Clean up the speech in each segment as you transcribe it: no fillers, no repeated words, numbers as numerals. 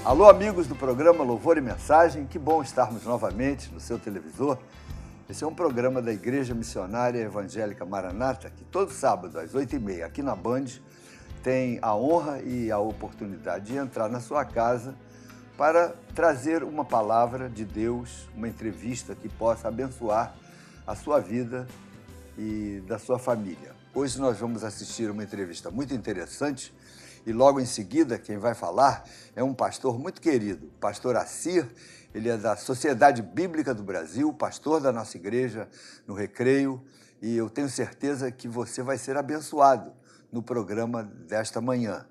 Alô, amigos do programa Louvor e Mensagem, que bom estarmos novamente no seu televisor. Esse é um programa da Igreja Missionária Evangélica Maranata, que todo sábado, às 8h30, aqui na Band, tem a honra e a oportunidade de entrar na sua casa para trazer uma palavra de Deus, uma entrevista que possa abençoar a sua vida e da sua família. Hoje nós vamos assistir uma entrevista muito interessante e logo em seguida quem vai falar é um pastor muito querido, pastor Assir. Ele é da Sociedade Bíblica do Brasil, pastor da nossa igreja no Recreio, e eu tenho certeza que você vai ser abençoado no programa desta manhã.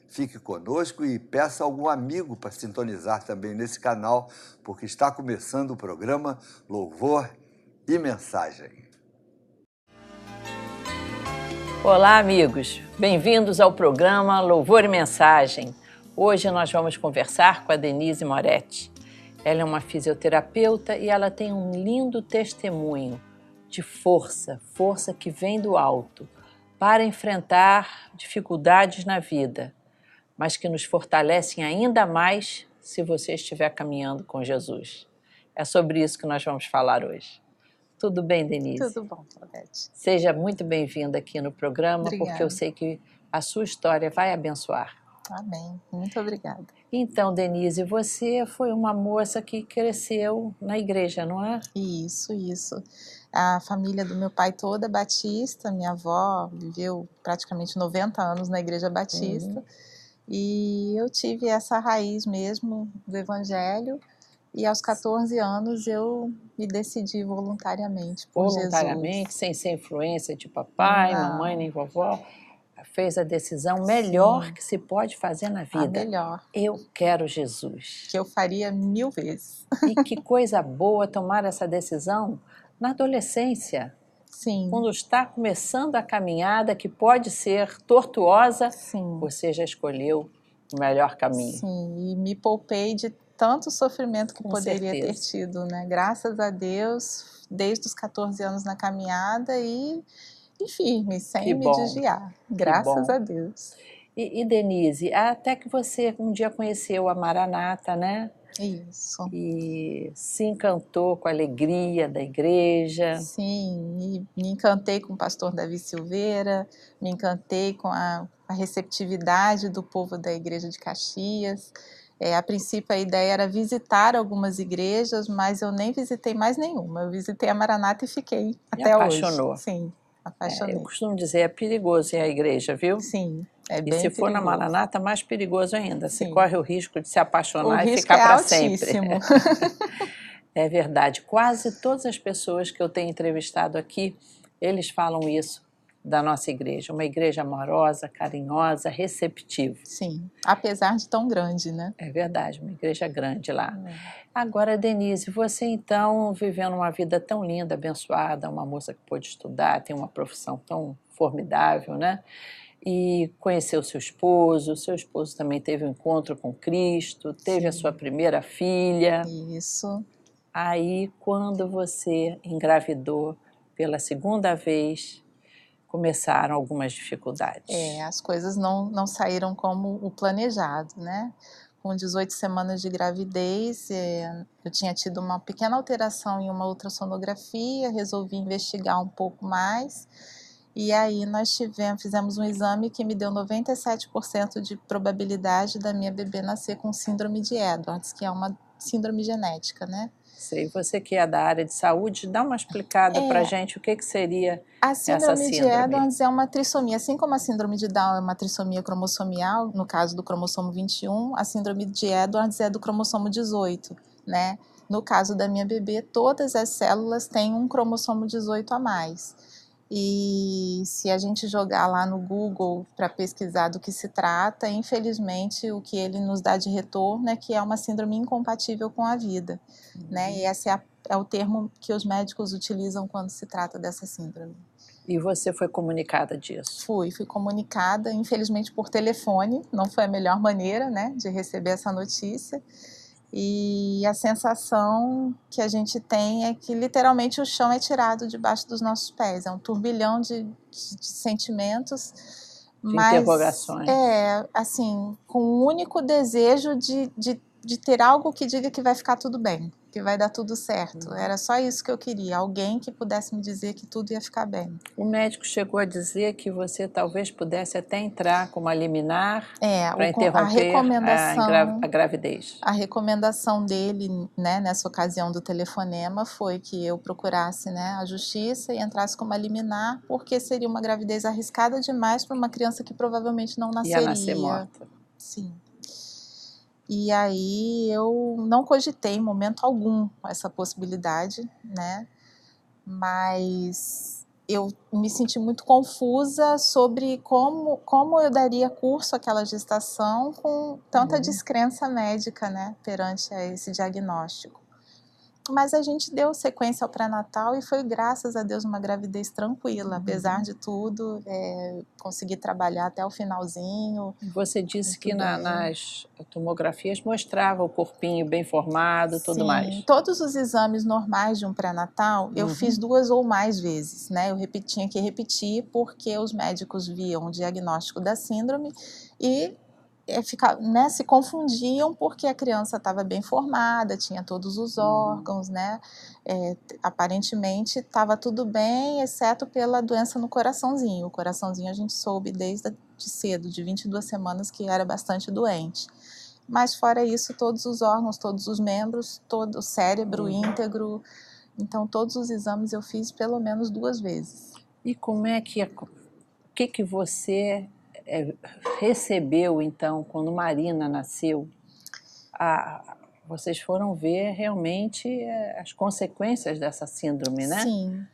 Fique conosco e peça a algum amigo para sintonizar também nesse canal, porque está começando o programa Louvor e Mensagem. Olá, amigos. Bem-vindos ao programa Louvor e Mensagem. Hoje nós vamos conversar com a Denise Moretti. Ela é uma fisioterapeuta e ela tem um lindo testemunho de força que vem do alto, para enfrentar dificuldades na vida, mas que nos fortalecem ainda mais se você estiver caminhando com Jesus. É sobre isso que nós vamos falar hoje. Tudo bem, Denise? Tudo bom, Claudete. Seja muito bem-vinda aqui no programa, Obrigada. Porque eu sei que a sua história vai abençoar. Amém. Muito obrigada. Então, Denise, você foi uma moça que cresceu na igreja, não é? Isso. A família do meu pai toda é batista, minha avó viveu praticamente 90 anos na igreja batista, e eu tive essa raiz mesmo do evangelho, e aos 14 anos eu me decidi voluntariamente por Voluntariamente, Jesus. sem ser influência de papai, Não. mamãe, nem vovó, fez a decisão melhor Sim. que se pode fazer na A vida. melhor, Eu quero Jesus. que eu faria 1000 vezes. E que coisa boa tomar essa decisão na adolescência, Sim, quando está começando a caminhada, que pode ser tortuosa, sim. você já escolheu o melhor caminho. Sim, e me poupei de tanto sofrimento que Com poderia ter certeza. tido, né? Graças a Deus, desde os 14 anos na caminhada e firme, sem Que me bom. desviar. Graças bom. a Deus. E Denise, até que você um dia conheceu a Maranata, né? Isso. E se encantou com a alegria da igreja. Sim, e me encantei com o pastor Davi Silveira, me encantei com a receptividade do povo da igreja de Caxias. A princípio a ideia era visitar algumas igrejas, mas eu nem visitei mais nenhuma. Eu visitei a Maranata e fiquei até apaixonou. hoje. Sim, apaixonei. Eu costumo dizer, é perigoso ir à igreja, viu? Sim, é E bem se for na perigoso. Maranata, mais perigoso ainda. Você Sim. corre o risco de se O apaixonar e risco ficar é para altíssimo. sempre. É verdade. Quase todas as pessoas que eu tenho entrevistado aqui, eles falam isso da nossa igreja. Uma igreja amorosa, carinhosa, receptiva. Sim, apesar de tão grande, né? É verdade, uma igreja grande lá. Agora, Denise, você então, vivendo uma vida tão linda, abençoada, uma moça que pôde estudar, tem uma profissão tão formidável, né? E conheceu seu esposo também teve um encontro com Cristo, teve Sim. a sua primeira filha. Isso. Aí, quando você engravidou pela segunda vez, começaram algumas dificuldades. As coisas não saíram como o planejado, né? Com 18 semanas de gravidez, eu tinha tido uma pequena alteração em uma ultrassonografia, resolvi investigar um pouco mais, e aí nós fizemos um exame que me deu 97% de probabilidade da minha bebê nascer com síndrome de Edwards, que é uma síndrome genética, né? Sei, você que é da área de saúde, dá uma explicada pra gente o que seria A essa síndrome de síndrome. Edwards é uma trissomia, assim como a síndrome de Down é uma trissomia cromossomial, no caso do cromossomo 21, a síndrome de Edwards é do cromossomo 18, né? No caso da minha bebê, todas as células têm um cromossomo 18 a mais. E se a gente jogar lá no Google para pesquisar do que se trata, infelizmente o que ele nos dá de retorno é que é uma síndrome incompatível com a vida, né? E esse é o termo que os médicos utilizam quando se trata dessa síndrome. E você foi comunicada disso? Fui comunicada, infelizmente por telefone, não foi a melhor maneira, né, de receber essa notícia. E a sensação que a gente tem é que literalmente o chão é tirado debaixo dos nossos pés, é um turbilhão de sentimentos, De mas interrogações. assim, com o único desejo de de ter algo que diga que vai ficar tudo bem, que vai dar tudo certo. Era só isso que eu queria, alguém que pudesse me dizer que tudo ia ficar bem. O médico chegou a dizer que você talvez pudesse até entrar com uma liminar para interromper a gravidez. A recomendação dele, né, nessa ocasião do telefonema foi que eu procurasse, né, a justiça e entrasse com uma liminar, porque seria uma gravidez arriscada demais para uma criança que provavelmente não nasceria. Ia nascer morta. Sim. E aí eu não cogitei em momento algum essa possibilidade, né? Mas eu me senti muito confusa sobre como eu daria curso àquela gestação com tanta descrença médica, né, perante a esse diagnóstico. Mas a gente deu sequência ao pré-natal e foi, graças a Deus, uma gravidez tranquila. Apesar de tudo, consegui trabalhar até o finalzinho. Você disse que nas tomografias mostrava o corpinho bem formado, tudo mais. Sim, todos os exames normais de um pré-natal eu fiz 2 ou mais vezes, né? Eu tinha que repetir porque os médicos viam o diagnóstico da síndrome e né, se confundiam porque a criança estava bem formada, tinha todos os órgãos, né? Aparentemente estava tudo bem, exceto pela doença no coraçãozinho. O coraçãozinho a gente soube desde cedo, de 22 semanas, que era bastante doente. Mas fora isso, todos os órgãos, todos os membros, todo o cérebro íntegro. Então, todos os exames eu fiz pelo menos 2 vezes. E como é que... O que você recebeu, então, quando Marina nasceu? Vocês foram ver realmente as consequências dessa síndrome, né? Sim.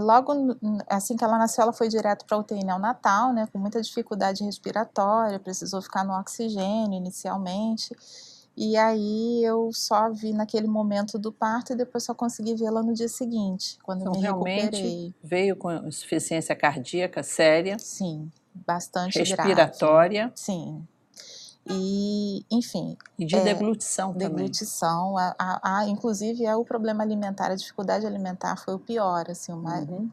Logo assim que ela nasceu, ela foi direto para a UTI neonatal, né, com muita dificuldade respiratória, precisou ficar no oxigênio inicialmente. E aí eu só vi naquele momento do parto e depois só consegui vê-la no dia seguinte, quando eu me recuperei. Veio com insuficiência cardíaca séria. Sim, bastante respiratória. grave. Sim. E, enfim... E de deglutição também. Deglutição. Inclusive, o problema alimentar, a dificuldade alimentar foi o pior, assim,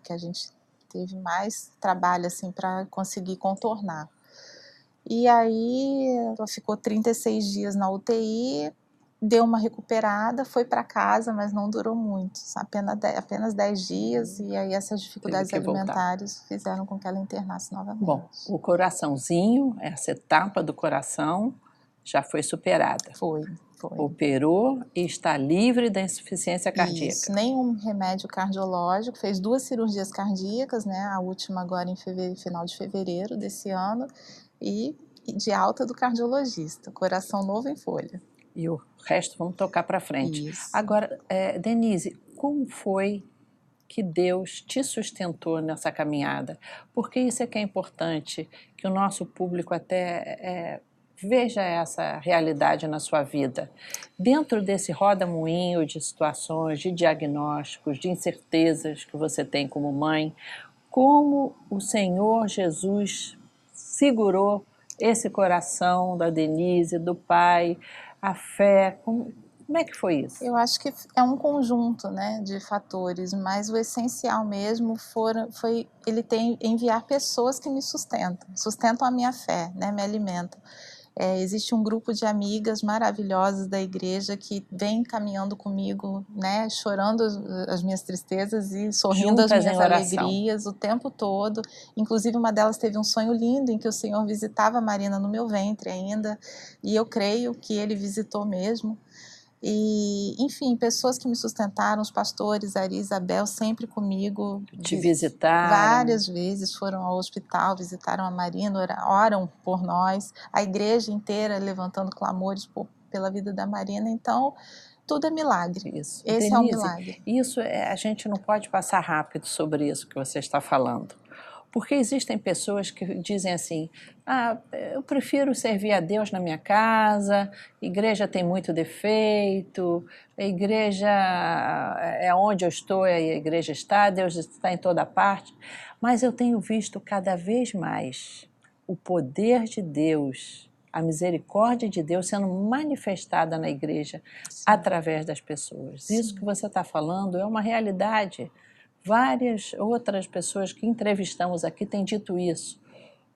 que a gente teve mais trabalho, assim, para conseguir contornar. E aí, ela ficou 36 dias na UTI, deu uma recuperada, foi para casa, mas não durou muito, apenas 10 dias, e aí essas dificuldades alimentares fizeram com que ela internasse novamente. Bom, o coraçãozinho, essa etapa do coração, já foi superada. Foi. Operou e está livre da insuficiência cardíaca. Isso, nenhum remédio cardiológico, fez 2 cirurgias cardíacas, né, a última agora em final de fevereiro desse ano, e de alta do cardiologista, coração novo em folha. E o resto vamos tocar para frente. Isso. Agora, Denise, como foi que Deus te sustentou nessa caminhada? Porque isso é que é importante, que o nosso público até veja essa realidade na sua vida. Dentro desse roda-moinho de situações, de diagnósticos, de incertezas que você tem como mãe, como o Senhor Jesus segurou esse coração da Denise, do pai, a fé, como é que foi isso? Eu acho que é um conjunto, né, de fatores, mas o essencial mesmo foi ele enviar pessoas que me sustentam a minha fé, né, me alimentam. Existe um grupo de amigas maravilhosas da igreja que vem caminhando comigo, né, chorando as minhas tristezas e sorrindo as minhas alegrias o tempo todo. Inclusive, uma delas teve um sonho lindo em que o Senhor visitava a Marina no meu ventre ainda, e eu creio que Ele visitou mesmo. E, enfim, pessoas que me sustentaram, os pastores, Ari e Isabel, sempre comigo. Te visitaram? Várias vezes foram ao hospital, visitaram a Marina, oram por nós, a igreja inteira levantando clamores pela vida da Marina, então tudo é milagre. Isso. Esse Denise, é um milagre. Isso a gente não pode passar rápido sobre isso que você está falando. Porque existem pessoas que dizem assim, eu prefiro servir a Deus na minha casa, a igreja tem muito defeito, a igreja é onde eu estou, a igreja está, Deus está em toda parte. Mas eu tenho visto cada vez mais o poder de Deus, a misericórdia de Deus sendo manifestada na igreja através das pessoas. Sim. Isso que você está falando é uma realidade. Várias outras pessoas que entrevistamos aqui têm dito isso.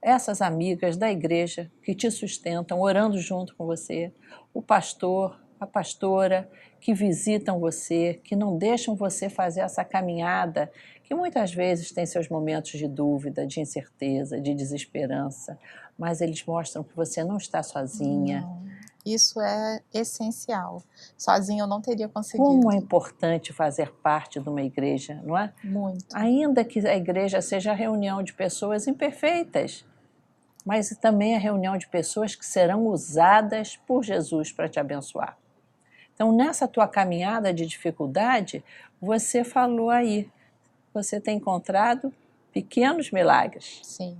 essas amigas da igreja que te sustentam, orando junto com você, o pastor, a pastora, que visitam você, que não deixam você fazer essa caminhada, que muitas vezes tem seus momentos de dúvida, de incerteza, de desesperança, mas eles mostram que você não está sozinha. Não, isso é essencial. Sozinha eu não teria conseguido. Como é importante fazer parte de uma igreja, não é? Muito. Ainda que a igreja seja a reunião de pessoas imperfeitas, mas também a reunião de pessoas que serão usadas por Jesus para te abençoar. Então, nessa tua caminhada de dificuldade, você falou aí, você tem encontrado pequenos milagres. Sim.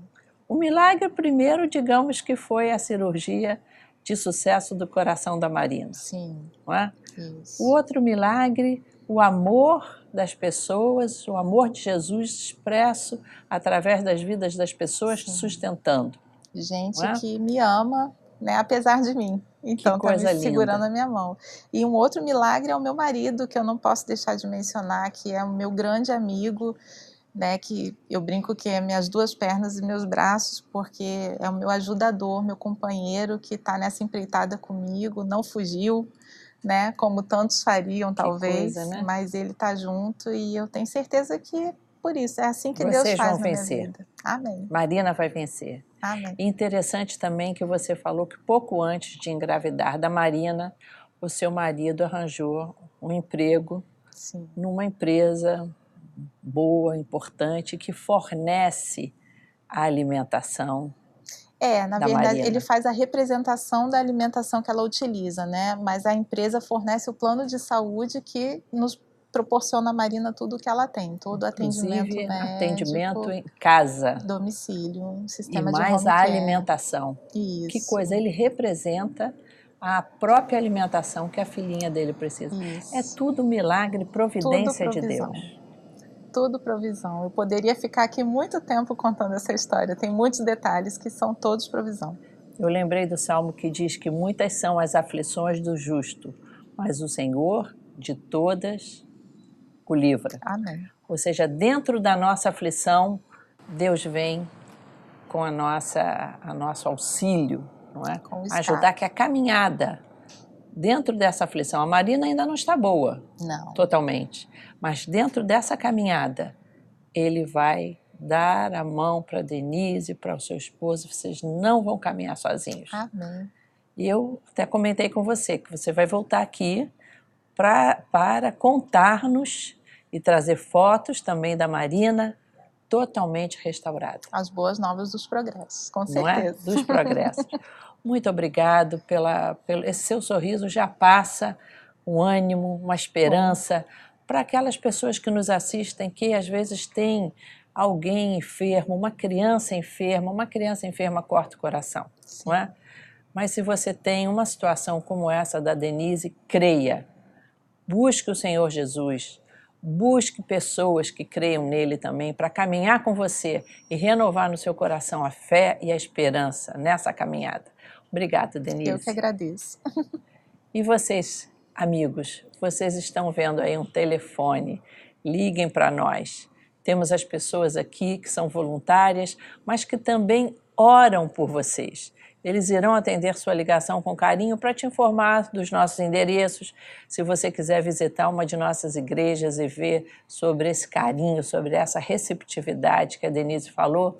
O milagre primeiro, digamos que foi a cirurgia de sucesso do coração da Marina. Sim. Não é? Isso. O outro milagre, o amor das pessoas, o amor de Jesus expresso através das vidas das pessoas, Sim. Sustentando. Gente Não é? que me ama, né, apesar de mim. Então Que coisa tá me segurando linda. a minha mão. E um outro milagre é o meu marido, que eu não posso deixar de mencionar, que é o meu grande amigo, né, que eu brinco que é minhas duas pernas e meus braços, porque é o meu ajudador, meu companheiro, que está nessa empreitada comigo, não fugiu, né, como tantos fariam talvez, coisa, né? mas ele está junto e eu tenho certeza que por isso, é assim que Deus Vocês faz vão na minha vencer. vida. Amém. Marina vai vencer. Amém. E interessante também que você falou que pouco antes de engravidar da Marina, o seu marido arranjou um emprego Sim. numa empresa boa, importante, que fornece a alimentação. Na da verdade, Marina. ele faz a representação da alimentação que ela utiliza, né? Mas a empresa fornece o plano de saúde que nos proporciona a Marina tudo o que ela tem, todo atendimento Inclusive, médico, atendimento em casa domicílio, um e sistema de mais home a care. alimentação. Isso. Que coisa, ele representa a própria alimentação que a filhinha dele precisa. Isso. É tudo milagre, providência Tudo de provisão. Deus. Tudo provisão. Eu poderia ficar aqui muito tempo contando essa história. Tem muitos detalhes que são todos provisão. Eu lembrei do Salmo que diz que muitas são as aflições do justo, mas o Senhor de todas o livra. Amém. Ou seja, dentro da nossa aflição, Deus vem com a nosso auxílio, não é? Com o Ajudar que a caminhada dentro dessa aflição, a Marina ainda não está boa, Não. totalmente, mas dentro dessa caminhada, ele vai dar a mão para Denise, para o seu esposo, vocês não vão caminhar sozinhos. Amém. E eu até comentei com você que você vai voltar aqui para contar-nos e trazer fotos também da Marina totalmente restaurada. As boas novas dos progressos, com Não é? certeza. Dos progressos. Muito obrigado pelo esse seu sorriso já passa um ânimo, uma esperança para aquelas pessoas que nos assistem que às vezes têm alguém enfermo, uma criança enferma corta o coração, não é? Mas se você tem uma situação como essa da Denise, creia, busque o Senhor Jesus, busque pessoas que creiam nele também para caminhar com você e renovar no seu coração a fé e a esperança nessa caminhada. Obrigada, Denise. Eu que agradeço. E vocês, amigos, vocês estão vendo aí um telefone, liguem para nós. Temos as pessoas aqui que são voluntárias, mas que também oram por vocês. Eles irão atender sua ligação com carinho para te informar dos nossos endereços. Se você quiser visitar uma de nossas igrejas e ver sobre esse carinho, sobre essa receptividade que a Denise falou,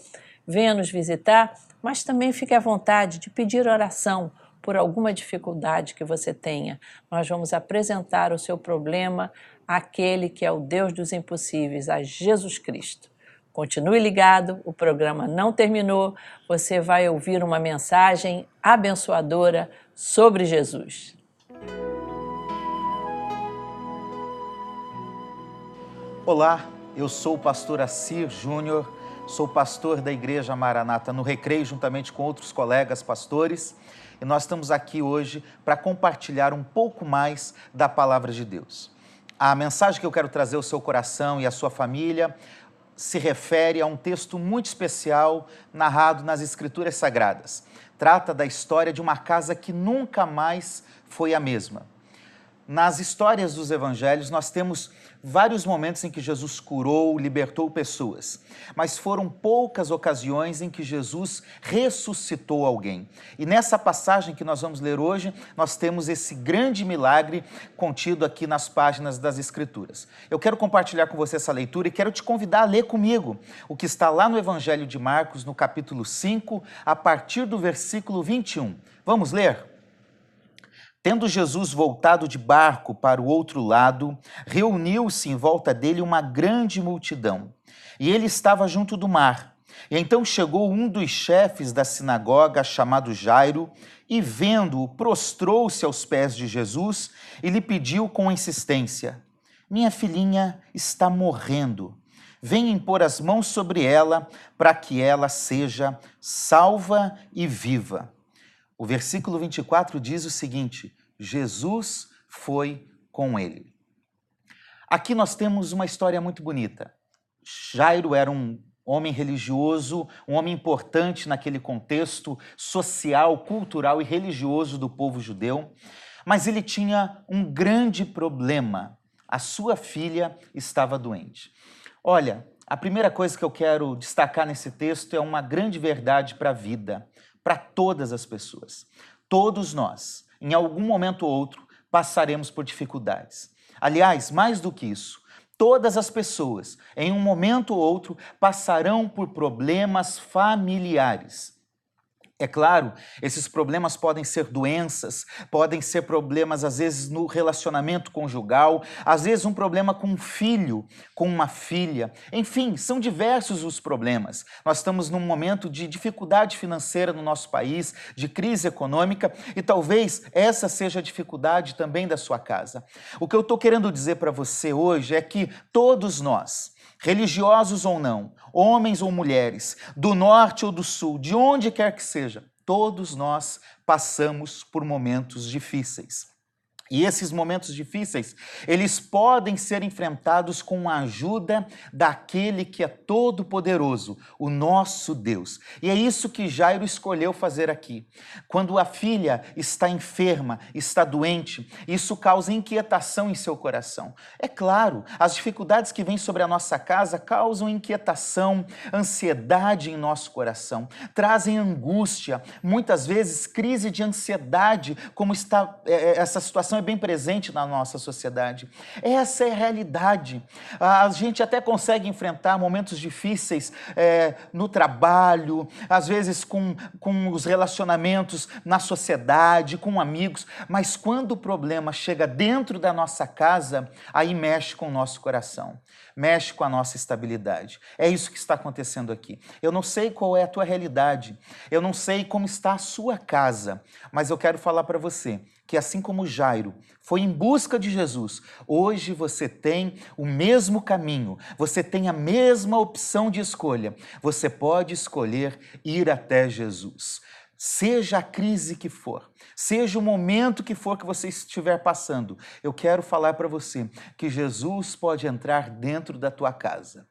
venha nos visitar, mas também fique à vontade de pedir oração por alguma dificuldade que você tenha. Nós vamos apresentar o seu problema àquele que é o Deus dos impossíveis, a Jesus Cristo. Continue ligado, o programa não terminou, você vai ouvir uma mensagem abençoadora sobre Jesus. Olá, eu sou o pastor Assir Júnior, sou pastor da Igreja Maranata no Recreio, juntamente com outros colegas pastores, e nós estamos aqui hoje para compartilhar um pouco mais da Palavra de Deus. A mensagem que eu quero trazer ao seu coração e à sua família se refere a um texto muito especial narrado nas Escrituras Sagradas. Trata da história de uma casa que nunca mais foi a mesma. nas histórias dos evangelhos, nós temos vários momentos em que Jesus curou, libertou pessoas, mas foram poucas ocasiões em que Jesus ressuscitou alguém. E nessa passagem que nós vamos ler hoje, nós temos esse grande milagre contido aqui nas páginas das Escrituras. Eu quero compartilhar com você essa leitura e quero te convidar a ler comigo o que está lá no Evangelho de Marcos, no capítulo 5, a partir do versículo 21. Vamos ler? Tendo Jesus voltado de barco para o outro lado, reuniu-se em volta dele uma grande multidão, e ele estava junto do mar. E então chegou um dos chefes da sinagoga, chamado Jairo, e vendo-o, prostrou-se aos pés de Jesus e lhe pediu com insistência: minha filhinha está morrendo. Venha impor as mãos sobre ela para que ela seja salva e viva. O versículo 24 diz o seguinte: Jesus foi com ele. Aqui nós temos uma história muito bonita. Jairo era um homem religioso, um homem importante naquele contexto social, cultural e religioso do povo judeu, mas ele tinha um grande problema. A sua filha estava doente. Olha, a primeira coisa que eu quero destacar nesse texto é uma grande verdade para a vida, para todas as pessoas. Todos nós, em algum momento ou outro, passaremos por dificuldades. Aliás, mais do que isso, todas as pessoas, em um momento ou outro, passarão por problemas familiares. É claro, esses problemas podem ser doenças, podem ser problemas, às vezes, no relacionamento conjugal, às vezes um problema com um filho, com uma filha. Enfim, são diversos os problemas. Nós estamos num momento de dificuldade financeira no nosso país, de crise econômica, e talvez essa seja a dificuldade também da sua casa. O que eu estou querendo dizer para você hoje é que todos nós, religiosos ou não, homens ou mulheres, do norte ou do sul, de onde quer que seja, todos nós passamos por momentos difíceis. E esses momentos difíceis, eles podem ser enfrentados com a ajuda daquele que é todo-poderoso, o nosso Deus. E é isso que Jairo escolheu fazer aqui. Quando a filha está enferma, está doente, isso causa inquietação em seu coração. É claro, as dificuldades que vêm sobre a nossa casa causam inquietação, ansiedade em nosso coração, trazem angústia, muitas vezes crise de ansiedade, como está essa situação é bem presente na nossa sociedade. Essa é a realidade. A gente até consegue enfrentar momentos difíceis no trabalho, às vezes com os relacionamentos na sociedade, com amigos, mas quando o problema chega dentro da nossa casa, aí mexe com o nosso coração, mexe com a nossa estabilidade. É isso que está acontecendo aqui. Eu não sei qual é a tua realidade, eu não sei como está a sua casa, mas eu quero falar para você que assim como Jairo foi em busca de Jesus, hoje você tem o mesmo caminho, você tem a mesma opção de escolha. Você pode escolher ir até Jesus. Seja a crise que for, seja o momento que for que você estiver passando, eu quero falar para você que Jesus pode entrar dentro da tua casa.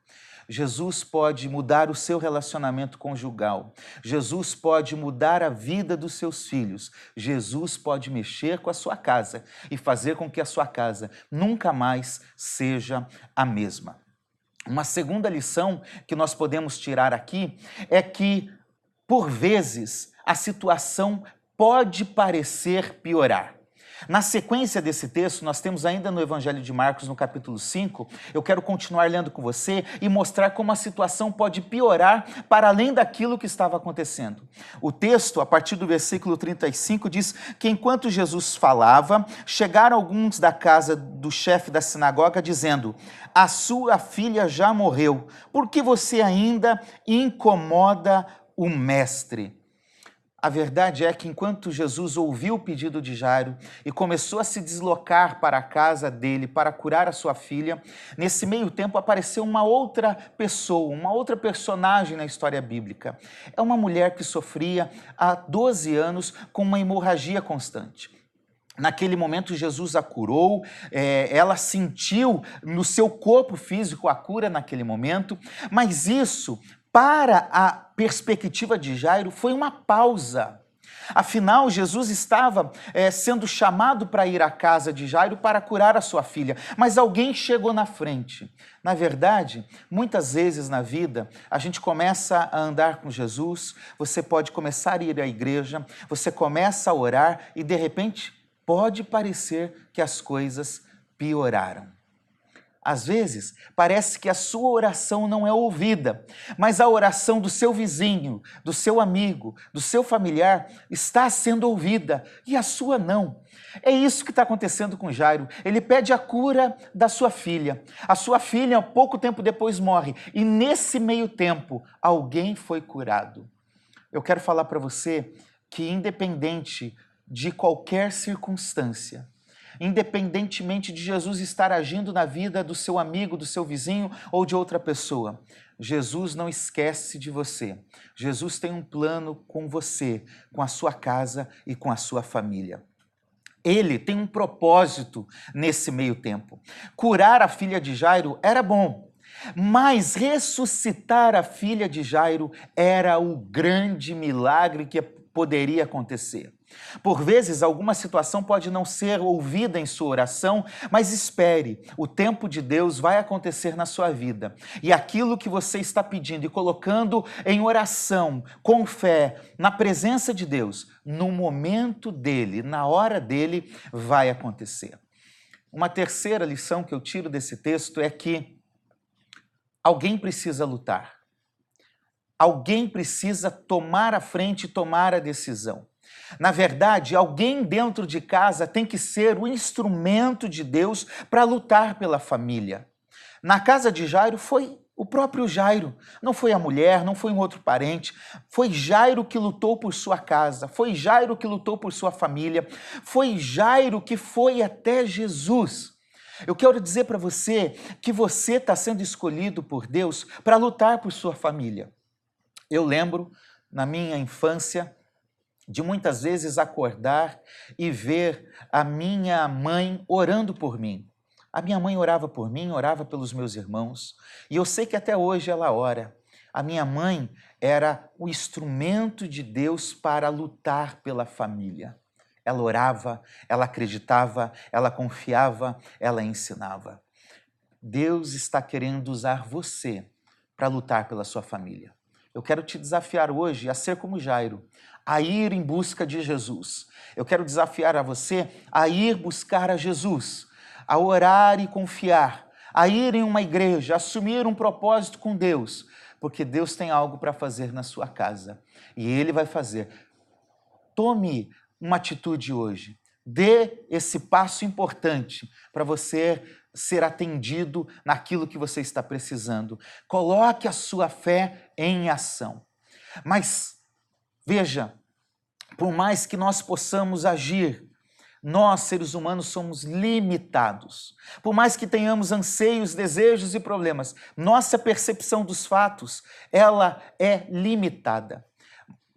Jesus pode mudar o seu relacionamento conjugal. Jesus pode mudar a vida dos seus filhos. Jesus pode mexer com a sua casa e fazer com que a sua casa nunca mais seja a mesma. Uma segunda lição que nós podemos tirar aqui é que, por vezes, a situação pode parecer piorar. Na sequência desse texto, nós temos ainda no Evangelho de Marcos, no capítulo 5, eu quero continuar lendo com você e mostrar como a situação pode piorar para além daquilo que estava acontecendo. O texto, a partir do versículo 35, diz que enquanto Jesus falava, chegaram alguns da casa do chefe da sinagoga dizendo: a sua filha já morreu, por que você ainda incomoda o mestre? A verdade é que enquanto Jesus ouviu o pedido de Jairo e começou a se deslocar para a casa dele para curar a sua filha, nesse meio tempo apareceu uma outra pessoa, uma outra personagem na história bíblica. É uma mulher que sofria há 12 anos com uma hemorragia constante. Naquele momento, Jesus a curou, ela sentiu no seu corpo físico a cura naquele momento, mas isso, para a perspectiva de Jairo, foi uma pausa. Afinal, Jesus estava sendo chamado para ir à casa de Jairo para curar a sua filha, mas alguém chegou na frente. Na verdade, muitas vezes na vida, a gente começa a andar com Jesus, você pode começar a ir à igreja, você começa a orar e, de repente, pode parecer que as coisas pioraram. Às vezes, parece que a sua oração não é ouvida, mas a oração do seu vizinho, do seu amigo, do seu familiar está sendo ouvida e a sua não. É isso que está acontecendo com Jairo. Ele pede a cura da sua filha. A sua filha, pouco tempo depois, morre e nesse meio tempo, alguém foi curado. Eu quero falar para você que, independente de qualquer circunstância, independentemente de Jesus estar agindo na vida do seu amigo, do seu vizinho ou de outra pessoa, Jesus não esquece de você. Jesus tem um plano com você, com a sua casa e com a sua família. Ele tem um propósito nesse meio tempo. Curar a filha de Jairo era bom, mas ressuscitar a filha de Jairo era o grande milagre que poderia acontecer. Por vezes, alguma situação pode não ser ouvida em sua oração, mas espere, o tempo de Deus vai acontecer na sua vida. E aquilo que você está pedindo e colocando em oração, com fé, na presença de Deus, no momento dele, na hora dele, vai acontecer. Uma terceira lição que eu tiro desse texto é que alguém precisa lutar. Alguém precisa tomar a frente e tomar a decisão. Na verdade, alguém dentro de casa tem que ser o instrumento de Deus para lutar pela família. Na casa de Jairo foi o próprio Jairo, não foi a mulher, não foi um outro parente, foi Jairo que lutou por sua casa, foi Jairo que lutou por sua família, foi Jairo que foi até Jesus. Eu quero dizer para você que você está sendo escolhido por Deus para lutar por sua família. Eu lembro, na minha infância, de muitas vezes acordar e ver a minha mãe orando por mim. A minha mãe orava por mim, orava pelos meus irmãos, e eu sei que até hoje ela ora. A minha mãe era o instrumento de Deus para lutar pela família. Ela orava, ela acreditava, ela confiava, ela ensinava. Deus está querendo usar você para lutar pela sua família. Eu quero te desafiar hoje a ser como Jairo, a ir em busca de Jesus. Eu quero desafiar a você a ir buscar a Jesus, a orar e confiar, a ir em uma igreja, a assumir um propósito com Deus, porque Deus tem algo para fazer na sua casa e Ele vai fazer. Tome uma atitude hoje, dê esse passo importante para você ser atendido naquilo que você está precisando. Coloque a sua fé em ação. Mas, veja, por mais que nós possamos agir, nós, seres humanos, somos limitados. Por mais que tenhamos anseios, desejos e problemas, nossa percepção dos fatos, ela é limitada.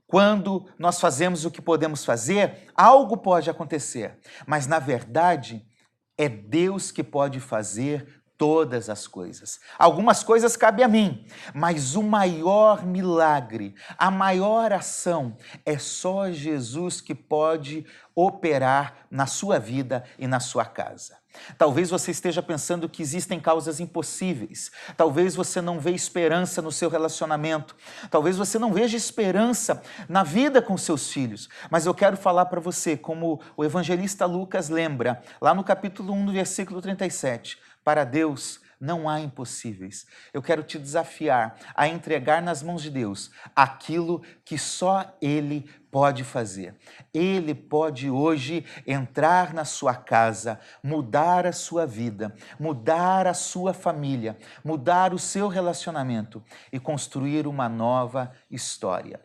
Quando nós fazemos o que podemos fazer, algo pode acontecer, mas, na verdade, é Deus que pode fazer todas as coisas. Algumas coisas cabem a mim, mas o maior milagre, a maior ação, é só Jesus que pode operar na sua vida e na sua casa. Talvez você esteja pensando que existem causas impossíveis. Talvez você não veja esperança no seu relacionamento. Talvez você não veja esperança na vida com seus filhos. Mas eu quero falar para você, como o evangelista Lucas lembra, lá no capítulo 1, no versículo 37, para Deus não há impossíveis. Eu quero te desafiar a entregar nas mãos de Deus aquilo que só Ele pode fazer. Ele pode hoje entrar na sua casa, mudar a sua vida, mudar a sua família, mudar o seu relacionamento e construir uma nova história.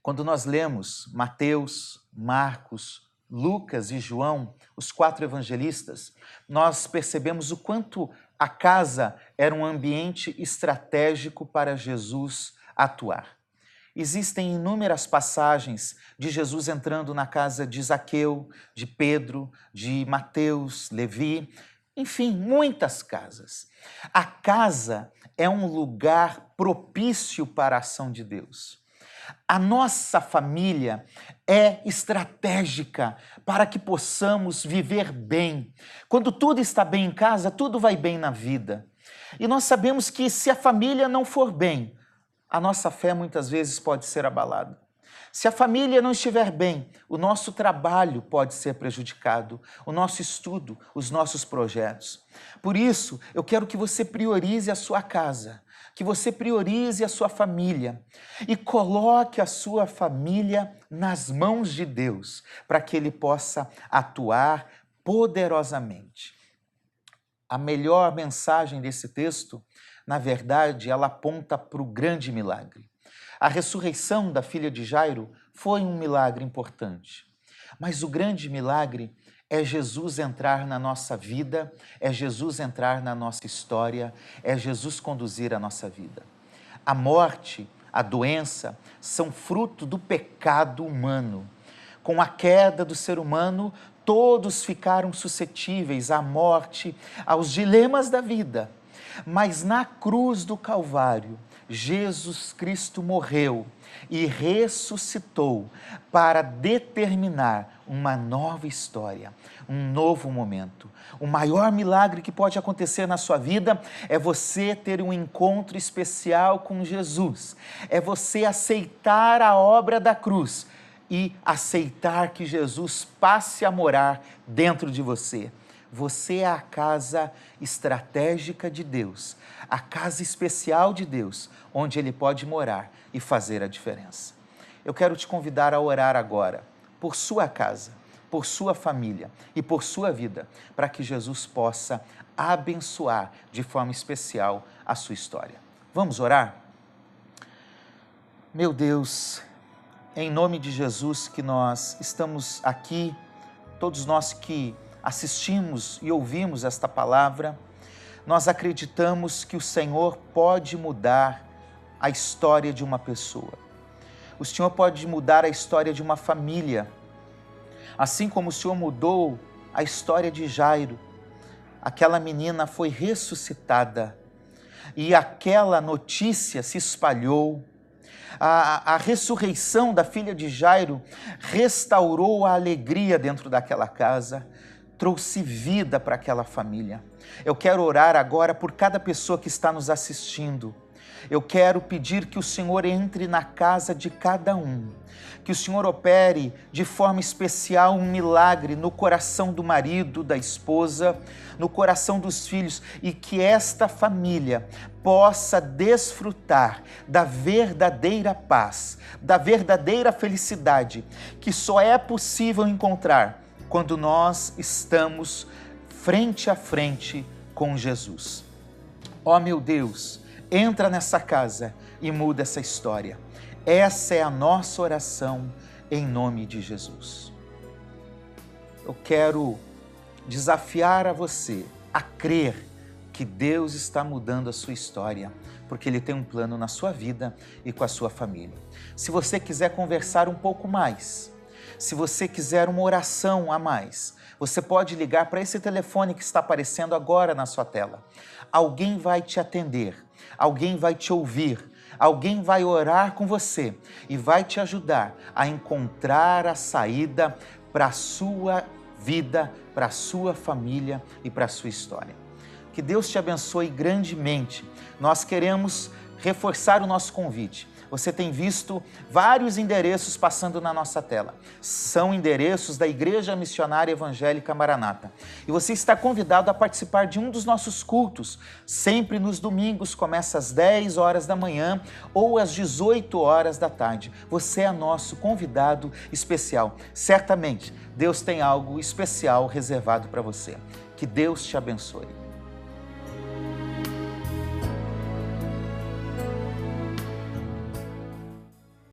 Quando nós lemos Mateus, Marcos, Lucas e João, os 4 evangelistas, nós percebemos o quanto a casa era um ambiente estratégico para Jesus atuar. Existem inúmeras passagens de Jesus entrando na casa de Zaqueu, de Pedro, de Mateus, Levi, enfim, muitas casas. A casa é um lugar propício para a ação de Deus. A nossa família é estratégica para que possamos viver bem. Quando tudo está bem em casa, tudo vai bem na vida. E nós sabemos que se a família não for bem, a nossa fé muitas vezes pode ser abalada. Se a família não estiver bem, o nosso trabalho pode ser prejudicado, o nosso estudo, os nossos projetos. Por isso, eu quero que você priorize a sua casa, que você priorize a sua família e coloque a sua família nas mãos de Deus, para que Ele possa atuar poderosamente. A melhor mensagem desse texto, na verdade, ela aponta para o grande milagre. A ressurreição da filha de Jairo foi um milagre importante, mas o grande milagre é Jesus entrar na nossa vida, é Jesus entrar na nossa história, é Jesus conduzir a nossa vida. A morte, a doença, são fruto do pecado humano. Com a queda do ser humano, todos ficaram suscetíveis à morte, aos dilemas da vida. Mas na cruz do Calvário, Jesus Cristo morreu e ressuscitou para determinar uma nova história, um novo momento. O maior milagre que pode acontecer na sua vida é você ter um encontro especial com Jesus. É você aceitar a obra da cruz e aceitar que Jesus passe a morar dentro de você. Você é a casa estratégica de Deus, a casa especial de Deus, onde Ele pode morar e fazer a diferença. Eu quero te convidar a orar agora por sua casa, por sua família e por sua vida, para que Jesus possa abençoar de forma especial a sua história. Vamos orar? Meu Deus, em nome de Jesus que nós estamos aqui, todos nós que assistimos e ouvimos esta palavra, nós acreditamos que o Senhor pode mudar a história de uma pessoa. O Senhor pode mudar a história de uma família. Assim como o Senhor mudou a história de Jairo, aquela menina foi ressuscitada e aquela notícia se espalhou. A ressurreição da filha de Jairo restaurou a alegria dentro daquela casa, trouxe vida para aquela família. Eu quero orar agora por cada pessoa que está nos assistindo. Eu quero pedir que o Senhor entre na casa de cada um, que o Senhor opere de forma especial um milagre no coração do marido, da esposa, no coração dos filhos, e que esta família possa desfrutar da verdadeira paz, da verdadeira felicidade, que só é possível encontrar quando nós estamos frente a frente com Jesus. Ó meu Deus, entra nessa casa e muda essa história. Essa é a nossa oração em nome de Jesus. Eu quero desafiar a você a crer que Deus está mudando a sua história, porque Ele tem um plano na sua vida e com a sua família. Se você quiser conversar um pouco mais, se você quiser uma oração a mais, você pode ligar para esse telefone que está aparecendo agora na sua tela. Alguém vai te atender, alguém vai te ouvir, alguém vai orar com você e vai te ajudar a encontrar a saída para a sua vida, para a sua família e para a sua história. Que Deus te abençoe grandemente. Nós queremos reforçar o nosso convite. Você tem visto vários endereços passando na nossa tela. São endereços da Igreja Missionária Evangélica Maranata. E você está convidado a participar de um dos nossos cultos. Sempre nos domingos, começa às 10 horas da manhã ou às 18 horas da tarde. Você é nosso convidado especial. Certamente, Deus tem algo especial reservado para você. Que Deus te abençoe.